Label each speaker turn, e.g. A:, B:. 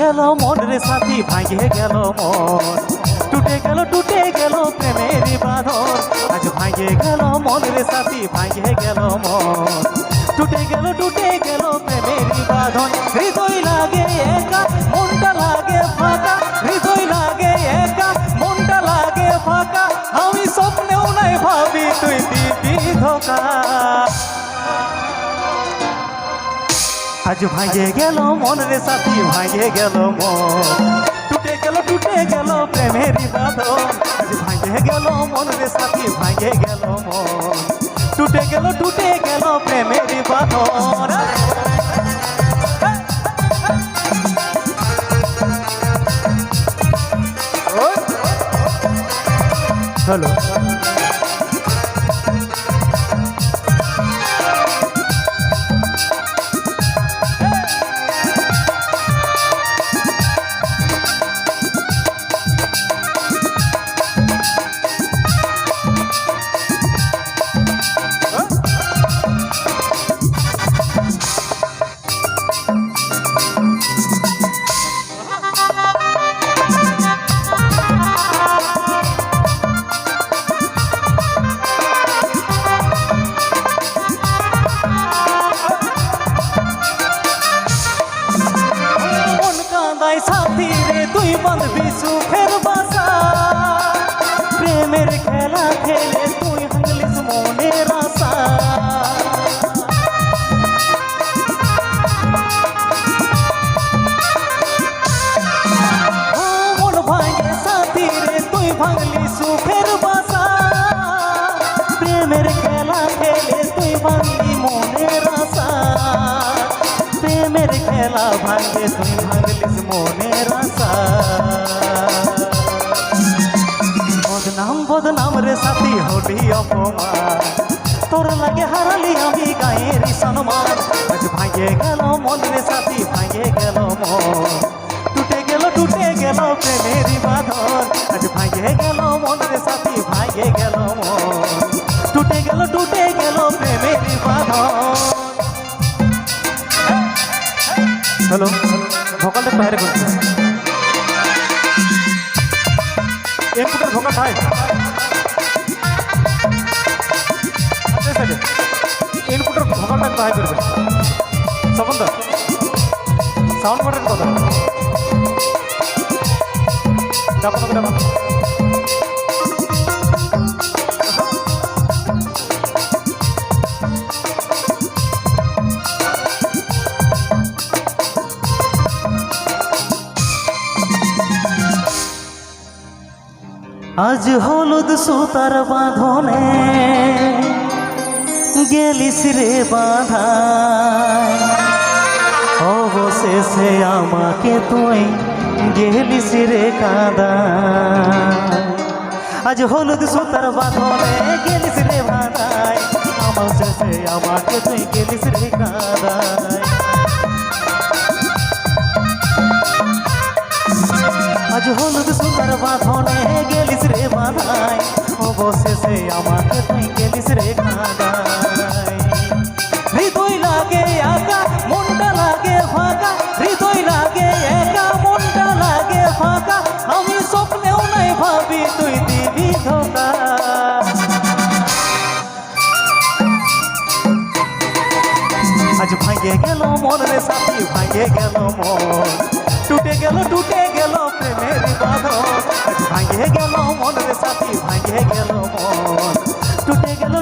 A: গেল মন রে সাথী, ভাঙে গেল মন। টুটে গেল প্রেমের বাঁধন, আজ ভাঙে গেল মন রে সাথী, ভাঙে গেল মন। টুটে গেল প্রেমের বাঁধন। হৃদয় লাগে একা, মনটা লাগে ফাঁকা। হৃদয় লাগে একা, মনটা লাগে ফাঁকা। আমি স্বপ্নেও নাই ভাবি তুই দিবি ধোঁকা। আজ ভাঙে গেল মন রে সাথী, ভাঙে গেল মন। টুটে গেল প্রেমের বাঁধন, আজ ভাঙে গেল মন রে সাথী, ভাঙে গেল মন। টুটে গেল প্রেমের বাঁধন। হ্যালো, সাথী রে তুই বাঁধবি সুখের বাসা। প্রেমের খেলা খেলে তুই ভাঙলিস মনের আশা। মন ভাঙে সাথী রে তুই ভাঙলি সুখের বাসা। প্রেমের খেলা খেলে তুই ভাঙলি মনের আশা। প্রেমের খেলা ভাঙে তুই ভাঙলিস মনের আশা। বদনাম রে সাথী হলি অপমান, তোর লাগে হারালি আমি গায়ের সম্মান। আজ ভাঙে গেল মন রে সাথী, ভাঙে গেল মন। টুটে গেল প্রেমের বাঁধন, আজ ভাঙে গেল মন রে সাথী, ভাঙে গেল মন। টুটে গেল প্রেমের বাঁধন। হ্যালো, ভোকালটা বাইরে করছে। ইনপুটের ভোকাল ভাই ইনপুটের ভোকালটা একটু হাই করবে। স্বপন দা, সাউন্ড বাটন কথা আজ হলুদ সুতার বাঁধনে গেলিস রে বাঁধা। অবশেষে আমাকে তুই গেলিস রে কাঁদা। আজ হলুদ সুতার বাঁধনে গেলিস রে বাঁধায়। অবশেষে আমাকে তুই গেলিস রে কাঁদায়। আজ হলুদ সুতার বাঁধনে গেলিস রে বাঁধায়। অবশেষে আমাকে তুই গেলিস রে কাঁদায়। হৃদয় লাগে একা, মনটা লাগে ফাঁকা। হৃদয় লাগে একা, মনটা লাগে ফাঁকা। আমি স্বপ্নেও নাই ভাবি তুই দিবি ধোঁকা। আজ ভাঙে গেল মন রে সাথী, ভাঙে গেল মন। টুটে গেল প্রেমের বাঁধন, আজ ভাঙে গেল মন রে সাথী, ভাঙে গেল মন। টুটে গেল